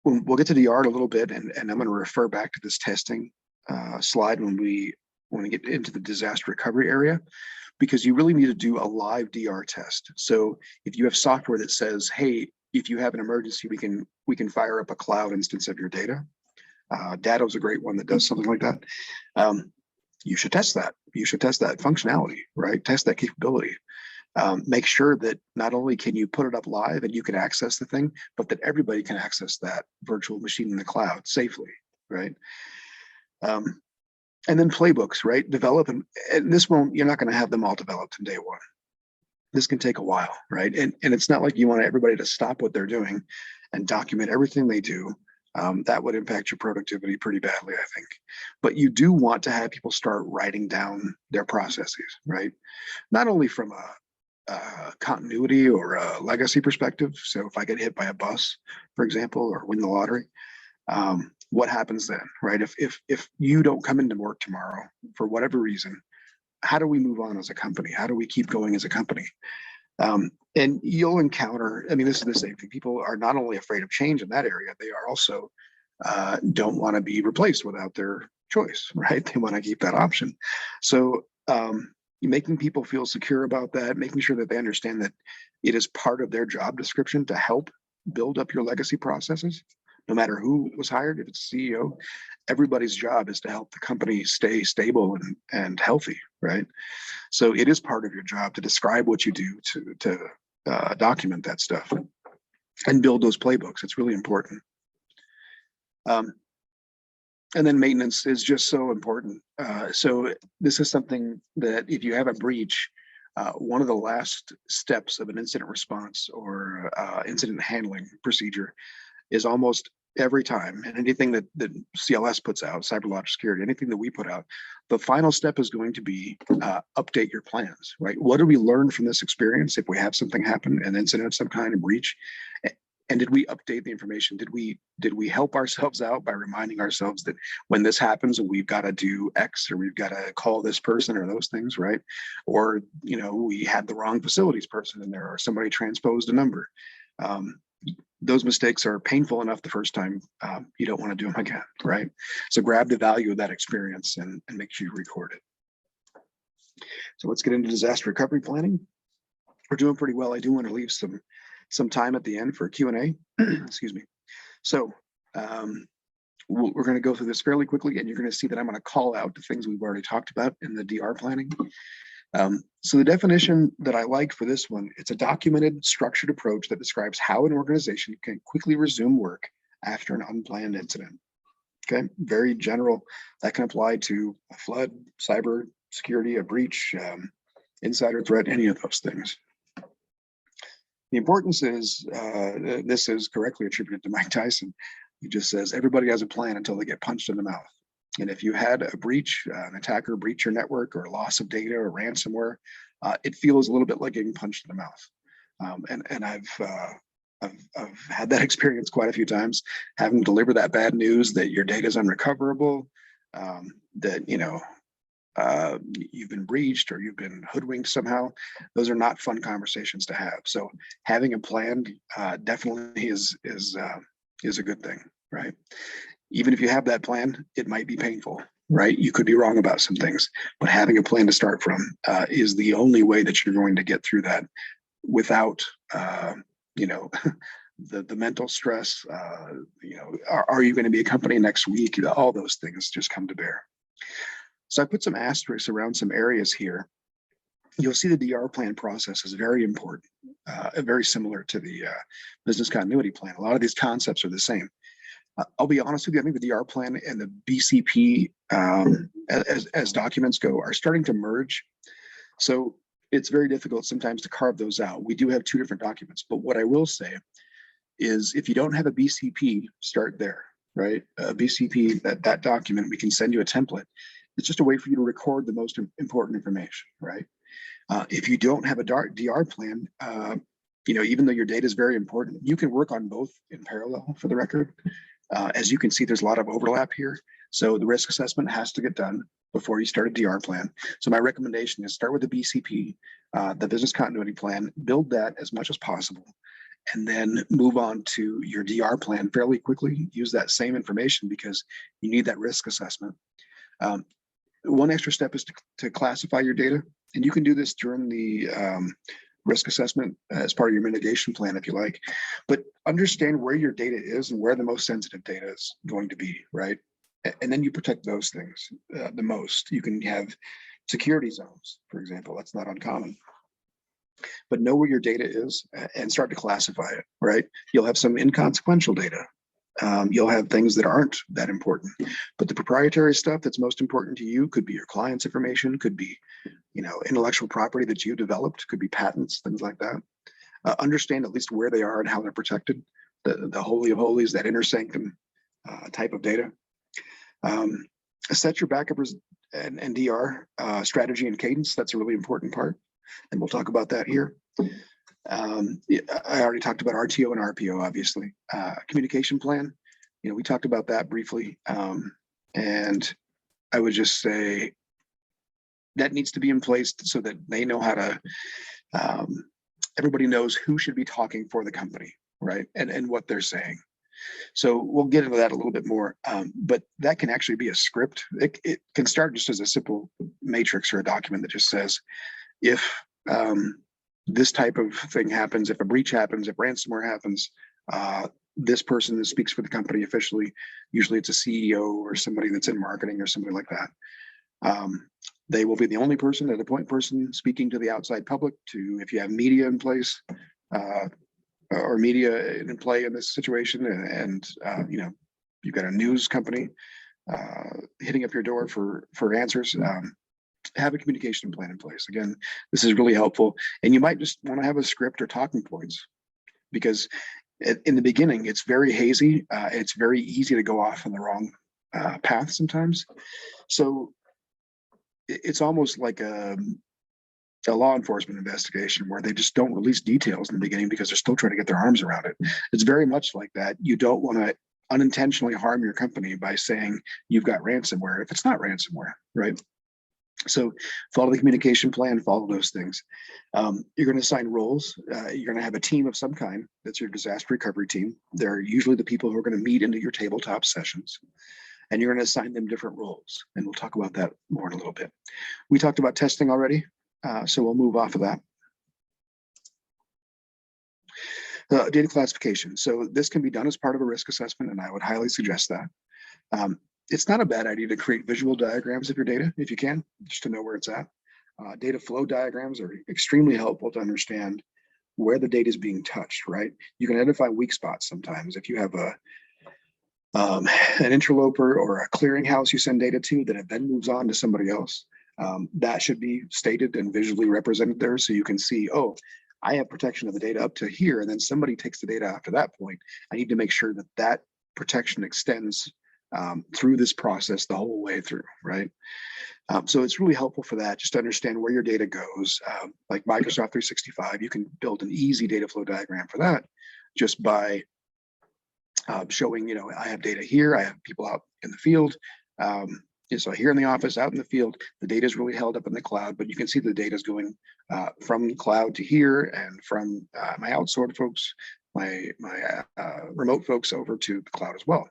We'll get to the art a little bit, and I'm going to refer back to this testing slide when we get into the disaster recovery area, because you really need to do a live DR test. So if you have software that says, hey, if you have an emergency, we can fire up a cloud instance of your data. Datto is a great one that does something like that. You should test that. You should test that functionality, right? Test that capability. Make sure that not only can you put it up live and you can access the thing, but that everybody can access that virtual machine in the cloud safely, right? And then playbooks, right? Develop, and this won't, you're not going to have them all developed in day one. This can take a while, right? And it's not like you want everybody to stop what they're doing and document everything they do. That would impact your productivity pretty badly, I think. But you do want to have people start writing down their processes, right? Not only from a continuity or a legacy perspective. So if I get hit by a bus, for example, or win the lottery, what happens then, right? If you don't come into work tomorrow for whatever reason, how do we move on as a company? How do we keep going as a company? And you'll encounter, I mean, this is the same thing. People are not only afraid of change in that area, they are also don't want to be replaced without their choice, right? They want to keep that option. So making people feel secure about that, making sure that they understand that it is part of their job description to help build up your legacy processes, no matter who was hired, if it's CEO, everybody's job is to help the company stay stable and healthy, right? So it is part of your job to describe what you do, to document that stuff and build those playbooks. It's really important. And then maintenance is just so important. So this is something that if you have a breach, one of the last steps of an incident response or incident handling procedure is almost every time, and anything that CLS puts out, Cyber Security, anything that we put out, the final step is going to be update your plans, right? What did we learn from this experience? If we have something happen, an incident of some kind, of breach, and did we update the information? Did we help ourselves out by reminding ourselves that when this happens, we've got to do X, or we've got to call this person, or those things, right? Or, you know, we had the wrong facilities person in there, or somebody transposed a number. Those mistakes are painful enough the first time. You don't want to do them again, right? So grab the value of that experience and make sure you record it. So let's get into disaster recovery planning. We're doing pretty well. I do want to leave some time at the end for Q&A. Excuse me. So we're going to go through this fairly quickly, and you're going to see that I'm going to call out the things we've already talked about in the DR planning. So the definition that I like for this one, it's a documented, structured approach that describes how an organization can quickly resume work after an unplanned incident. Okay, very general. That can apply to a flood, cyber security, a breach, insider threat, any of those things. The importance is, this is correctly attributed to Mike Tyson. He just says, everybody has a plan until they get punched in the mouth. And if you had a breach, an attacker breach your network, or loss of data, or ransomware, it feels a little bit like getting punched in the mouth. And I've had that experience quite a few times, having to deliver that bad news that your data is unrecoverable, that you've been breached or you've been hoodwinked somehow. Those are not fun conversations to have. So having a plan definitely is a good thing, right? Even if you have that plan, it might be painful, right? You could be wrong about some things, but having a plan to start from is the only way that you're going to get through that without, the mental stress. Are you going to be a company next week? All those things just come to bear. So I put some asterisks around some areas here. You'll see the DR plan process is very important, very similar to the business continuity plan. A lot of these concepts are the same. I'll be honest with you, I think the DR plan and the BCP as documents go are starting to merge. So it's very difficult sometimes to carve those out. We do have two different documents, but what I will say is if you don't have a BCP, start there, right? A BCP, that document, we can send you a template. It's just a way for you to record the most important information, right? If you don't have a DR plan, even though your data is very important, you can work on both in parallel for the record. As you can see, there's a lot of overlap here. So the risk assessment has to get done before you start a DR plan. So my recommendation is start with the BCP, the business continuity plan, build that as much as possible, and then move on to your DR plan fairly quickly. Use that same information because you need that risk assessment. One extra step is to classify your data, and you can do this during the risk assessment as part of your mitigation plan if you like, but understand where your data is and where the most sensitive data is going to be, right? And then you protect those things the most. You can have security zones, for example. That's not uncommon. But know where your data is and start to classify it, right? You'll have some inconsequential data. You'll have things that aren't that important, but the proprietary stuff that's most important to you could be your client's information, could be, intellectual property that you developed, could be patents, things like that. Understand at least where they are and how they're protected. The holy of holies, that inner sanctum type of data. Set your backup and DR strategy and cadence. That's a really important part, and we'll talk about that here. I already talked about RTO and RPO, obviously. Communication plan, we talked about that briefly. And I would just say that needs to be in place so that they know how to, everybody knows who should be talking for the company, right? And what they're saying. So we'll get into that a little bit more, but that can actually be a script. It can start just as a simple matrix or a document that just says, if this type of thing happens, if a breach happens, if ransomware happens, this person that speaks for the company officially, usually it's a CEO or somebody that's in marketing or somebody like that. They will be the only person, they're the point person speaking to the outside public. To if you have media in place, or media in play in this situation, and you know, you've got a news company hitting up your door for answers, have a communication plan in place. Again, this is really helpful, and you might just want to have a script or talking points, because in the beginning it's very hazy. It's very easy to go off on the wrong path sometimes. So it's almost like a law enforcement investigation where they just don't release details in the beginning because they're still trying to get their arms around it. It's very much like that. You don't want to unintentionally harm your company by saying you've got ransomware if it's not ransomware, right? So follow the communication plan, follow those things. You're going to assign roles. You're going to have a team of some kind. That's your disaster recovery team. They're usually the people who are going to meet into your tabletop sessions, and you're going to assign them different roles. And we'll talk about that more in a little bit. We talked about testing already. So we'll move off of that. Data classification. So this can be done as part of a risk assessment, and I would highly suggest that. It's not a bad idea to create visual diagrams of your data if you can, just to know where it's at. Data flow diagrams are extremely helpful to understand where the data is being touched, right? You can identify weak spots sometimes. If you have an interloper or a clearinghouse you send data to that it then moves on to somebody else, that should be stated and visually represented there, so you can see, oh, I have protection of the data up to here, and then somebody takes the data after that point. I need to make sure that that protection extends through this process the whole way through, right? So it's really helpful for that, just to understand where your data goes. Like Microsoft 365, you can build an easy data flow diagram for that just by showing, you know, I have data here, I have people out in the field. So here in the office, out in the field, the data is really held up in the cloud, but you can see the data is going from cloud to here, and from my outsourced folks, my remote folks over to the cloud as well.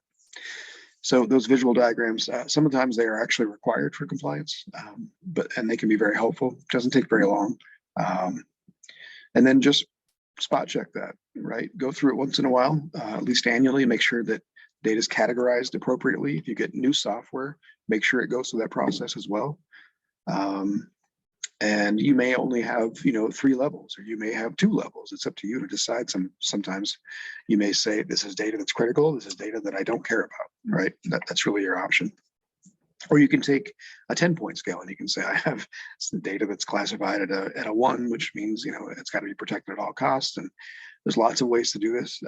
So those visual diagrams, sometimes they are actually required for compliance, and they can be very helpful. It doesn't take very long. And then just spot check that, right? Go through it once in a while, at least annually, make sure that data is categorized appropriately. If you get new software, make sure it goes through that process as well. And you may only have, you know, 3 levels, or you may have 2 levels. It's up to you to decide. Sometimes you may say, this is data that's critical, this is data that I don't care about, right? That's really your option. Or you can take a 10-point scale and you can say, I have the data that's classified at a 1, which means, you know, it's got to be protected at all costs. And there's lots of ways to do this,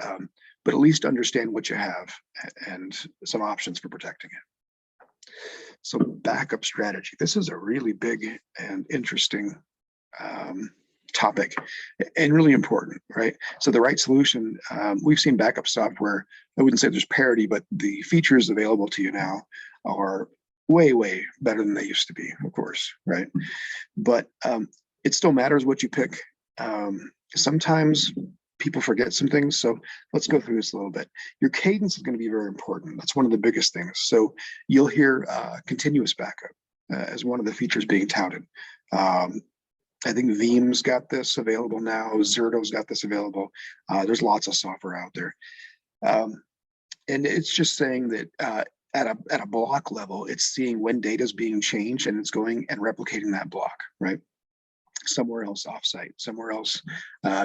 but at least understand what you have and some options for protecting it. So backup strategy. This is a really big and interesting topic, and really important, right? So the right solution, we've seen backup software, I wouldn't say there's parity, but the features available to you now are way better than they used to be, of course, right? But it still matters what you pick. Sometimes people forget some things, so let's go through this a little bit. Your cadence is going to be very important. That's one of the biggest things. So you'll hear continuous backup as one of the features being touted. I think Veeam's got this available now. Zerto's got this available. There's lots of software out there, and it's just saying that at a block level, it's seeing when data is being changed, and it's going and replicating that block, right? Somewhere else offsite, somewhere else,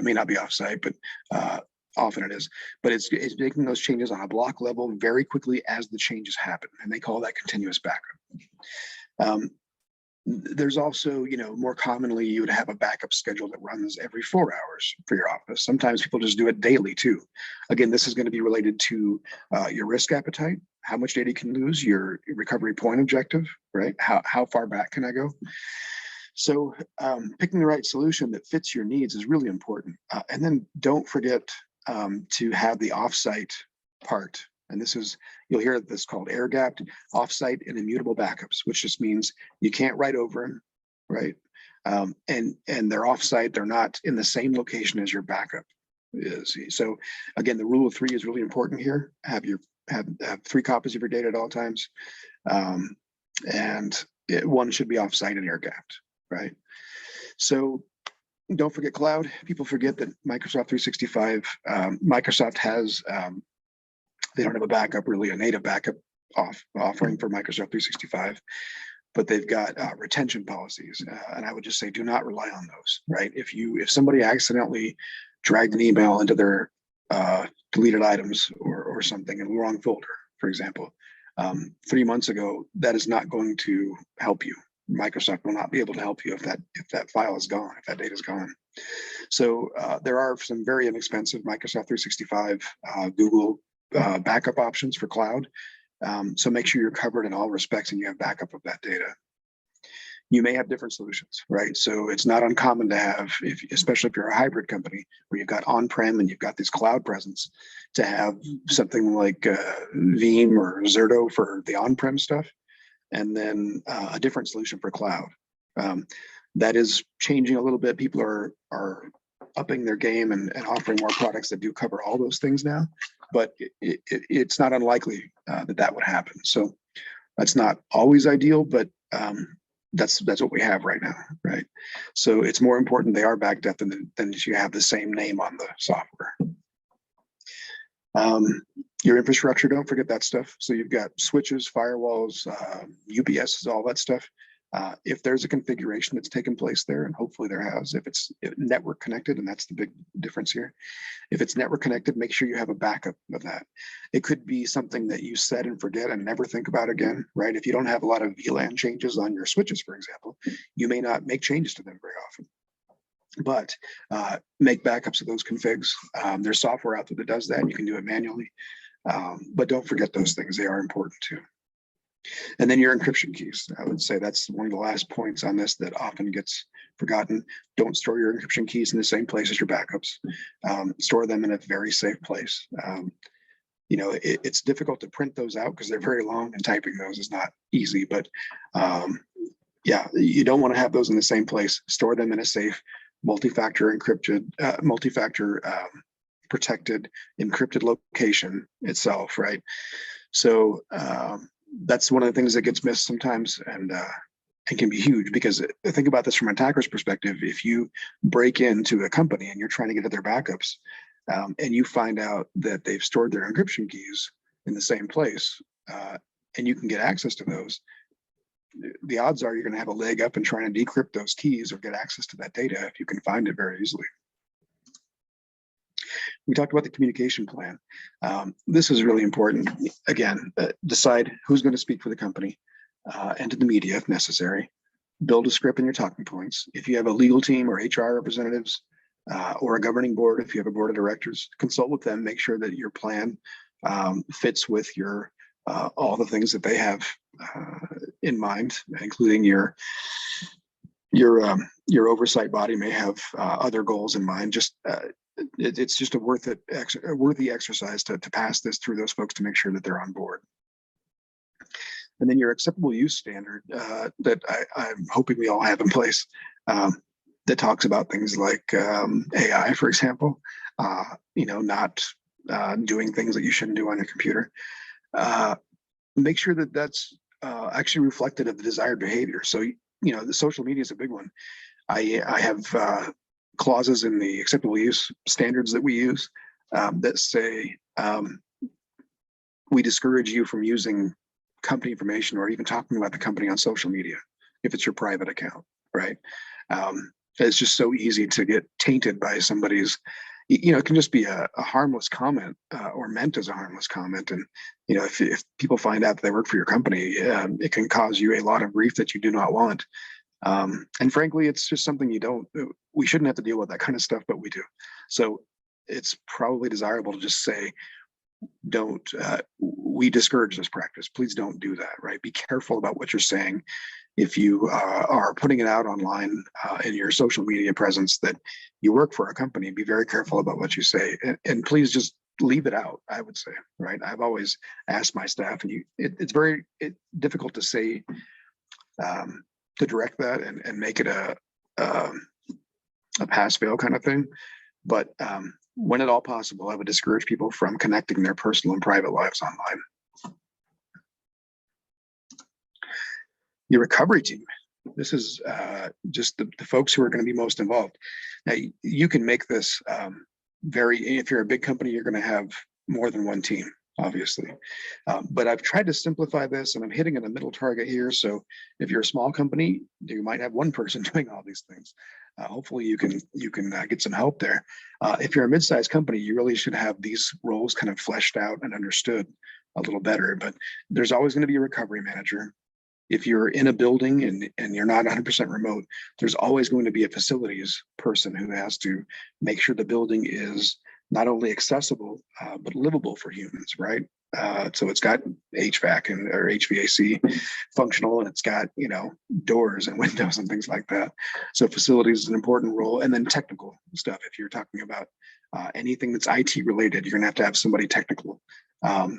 may not be offsite, but often it is. But it's making those changes on a block level very quickly as the changes happen, and they call that continuous backup. There's also, you know, more commonly you would have a backup schedule that runs every 4 hours for your office. Sometimes people just do it daily too. Again, this is going to be related to your risk appetite, how much data you can lose, your recovery point objective, right? How far back can I go? So picking the right solution that fits your needs is really important. And then don't forget to have the offsite part. And this is, you'll hear this called air-gapped, offsite and immutable backups, which just means you can't write over them, right? And they're offsite, they're not in the same location as your backup. is. So again, the rule of three is really important here. Have 3 copies of your data at all times. And one should be offsite and air gapped, right? So don't forget cloud. People forget that Microsoft 365, Microsoft has, they don't have a backup, really a native backup offering for Microsoft 365, but they've got retention policies. And I would just say, do not rely on those, right? If somebody accidentally dragged an email into their deleted items or something in the wrong folder, for example, 3 months ago, that is not going to help you. Microsoft will not be able to help you if that file is gone, if that data is gone. So there are some very inexpensive Microsoft 365, Google backup options for cloud. So make sure you're covered in all respects and you have backup of that data. You may have different solutions, right? So it's not uncommon to have, especially if you're a hybrid company where you've got on-prem and you've got this cloud presence, to have something like Veeam or Zerto for the on-prem stuff, and then a different solution for cloud. That is changing a little bit. People are upping their game and offering more products that do cover all those things now, but it's not unlikely that would happen. So that's not always ideal, but that's what we have right now, right? So it's more important they are backed up than you have the same name on the software. Your infrastructure, don't forget that stuff. So you've got switches, firewalls, UPSs, all that stuff. If there's a configuration that's taken place there, and hopefully there has, if it's network connected, and that's the big difference here. If it's network connected, make sure you have a backup of that. It could be something that you set and forget and never think about again, right? If you don't have a lot of VLAN changes on your switches, for example, you may not make changes to them very often. But make backups of those configs. There's software out there that does that, and you can do it manually. But don't forget those things. They are important too. And then your encryption keys. I would say that's one of the last points on this that often gets forgotten. Don't store your encryption keys in the same place as your backups. Store them in a very safe place. It's difficult to print those out because they're very long, and typing those is not easy. But yeah, you don't want to have those in the same place. Store them in a safe, multi-factor encrypted, protected, encrypted location itself, right? So that's one of the things that gets missed sometimes, and it can be huge, because think about this from an attacker's perspective. If you break into a company and you're trying to get at their backups, and you find out that they've stored their encryption keys in the same place, and you can get access to those, the odds are you're going to have a leg up in trying to decrypt those keys or get access to that data if you can find it very easily. We talked about the communication plan. This is really important. Again, decide who's going to speak for the company and to the media if necessary. Build a script and your talking points. If you have a legal team or HR representatives or a governing board, if you have a board of directors, consult with them. Make sure that your plan fits with your all the things that they have in mind, including your oversight body may have other goals in mind. Just it's just a worthy exercise to pass this through those folks to make sure that they're on board. And then your acceptable use standard that I'm hoping we all have in place, that talks about things like AI, for example, not doing things that you shouldn't do on your computer. Make sure that that's actually reflected of the desired behavior. So, the social media is a big one. I have clauses in the acceptable use standards that we use that say we discourage you from using company information or even talking about the company on social media if it's your private account, right? It's just so easy to get tainted by somebody's, it can just be a harmless comment or meant as a harmless comment. And, if people find out that they work for your company, it can cause you a lot of grief that you do not want. And frankly, it's just something we shouldn't have to deal with that kind of stuff, but we do. So it's probably desirable to just say, we discourage this practice. Please don't do that, right? Be careful about what you're saying. If you are putting it out online in your social media presence that you work for a company, be very careful about what you say, and please just leave it out, I would say, right? I've always asked my staff, and it's very difficult to say, to direct that and make it a pass-fail kind of thing. But when at all possible, I would discourage people from connecting their personal and private lives online. Your recovery team. This is just the folks who are going to be most involved. Now, you can make this if you're a big company, you're going to have more than one team, obviously. But I've tried to simplify this, and I'm hitting a middle target here. So if you're a small company, you might have one person doing all these things. Hopefully you can get some help there. If you're a mid-sized company, you really should have these roles kind of fleshed out and understood a little better. But there's always going to be a recovery manager. If you're in a building and you're not 100% remote, there's always going to be a facilities person who has to make sure the building is not only accessible, but livable for humans, right? So it's got HVAC or HVAC functional, and it's got, doors and windows and things like that. So facilities is an important role. And then technical stuff. If you're talking about anything that's IT related, you're gonna have to have somebody technical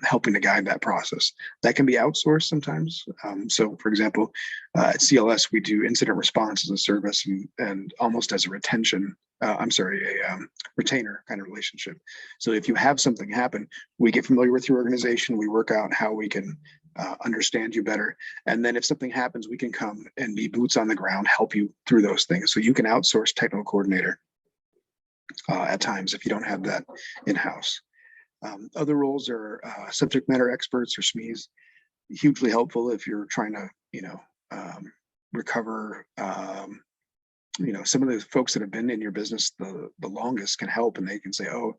helping to guide that process. That can be outsourced sometimes. So for example, at CLS, we do incident response as a service and almost as a retainer kind of relationship. So if you have something happen, we get familiar with your organization, we work out how we can understand you better. And then if something happens, we can come and be boots on the ground, help you through those things. So you can outsource technical coordinator at times if you don't have that in-house. Other roles are subject matter experts or SMEs, hugely helpful if you're trying to, recover. Some of the folks that have been in your business the longest can help, and they can say, oh,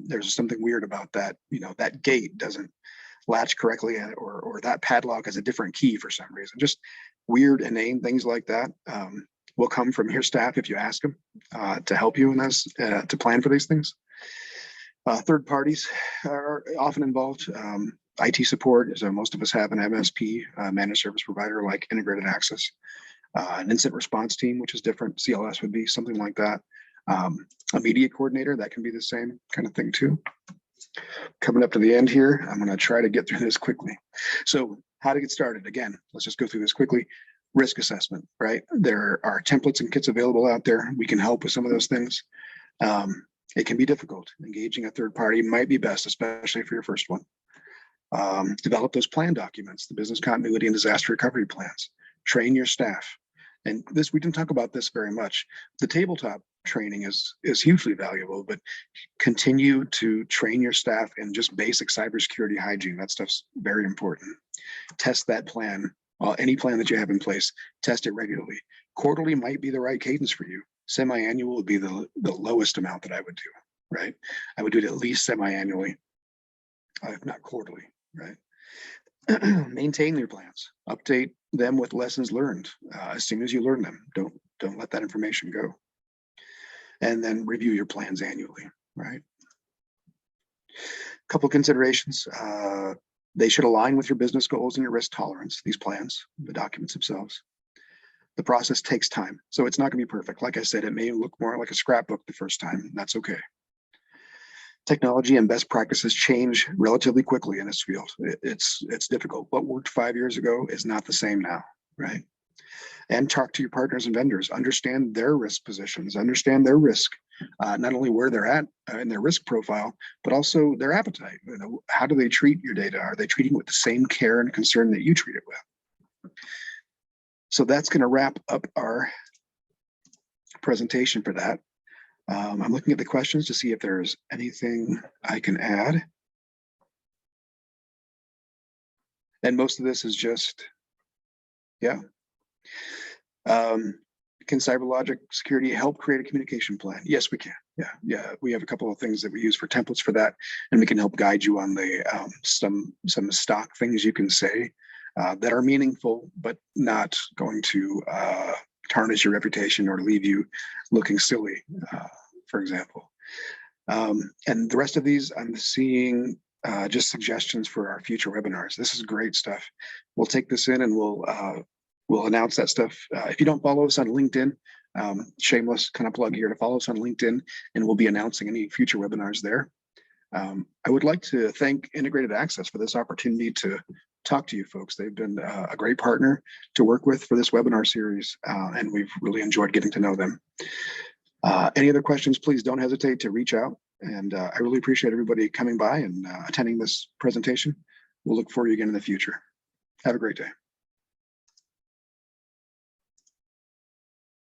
there's something weird about that. That gate doesn't latch correctly, or that padlock has a different key for some reason. Just weird, inane things like that will come from your staff if you ask them to help you in this, to plan for these things. Third parties are often involved. IT support, so most of us have an MSP, managed service provider like Integrated Access. An incident response team, which is different. CLS would be something like that. A media coordinator, that can be the same kind of thing too. Coming up to the end here, I'm going to try to get through this quickly. So how to get started? Again, let's just go through this quickly. Risk assessment, right? There are templates and kits available out there. We can help with some of those things. It can be difficult. Engaging a third party might be best, especially for your first one. Develop those plan documents, the business continuity and disaster recovery plans. Train your staff. And this, we didn't talk about this very much. The tabletop training is hugely valuable, but continue to train your staff in just basic cybersecurity hygiene. That stuff's very important. Test that plan. Any plan that you have in place, test it regularly. Quarterly might be the right cadence for you. Semi-annual would be the lowest amount that I would do, right? I would do it at least semi-annually, if not quarterly, right? Maintain your plans. Update them with lessons learned as soon as you learn them. Don't let that information go. And then review your plans annually, right? A couple considerations. They should align with your business goals and your risk tolerance, these plans, the documents themselves. The process takes time, so it's not going to be perfect. Like I said, it may look more like a scrapbook the first time. That's okay. Technology and best practices change relatively quickly in this field. It's difficult. What worked 5 years ago is not the same now, right? And talk to your partners and vendors. Understand their risk positions. Understand their risk, not only where they're at in their risk profile, but also their appetite. How do they treat your data? Are they treating it with the same care and concern that you treat it with? So that's going to wrap up our presentation for that. I'm looking at the questions to see if there's anything I can add. And most of this is just, yeah. Can CyberLogic Security help create a communication plan? Yes, we can. Yeah. We have a couple of things that we use for templates for that, and we can help guide you on the some stock things you can say that are meaningful, but not going to tarnish your reputation or leave you looking silly, for example. And the rest of these, I'm seeing just suggestions for our future webinars. This is great stuff. We'll take this in and we'll announce that stuff. If you don't follow us on LinkedIn, shameless kind of plug here to follow us on LinkedIn, and we'll be announcing any future webinars there. I would like to thank Integrated Access for this opportunity to talk to you folks. They've been a great partner to work with for this webinar series, and we've really enjoyed getting to know them. Any other questions, please don't hesitate to reach out. And I really appreciate everybody coming by and attending this presentation. We'll look for you again in the future. Have a great day.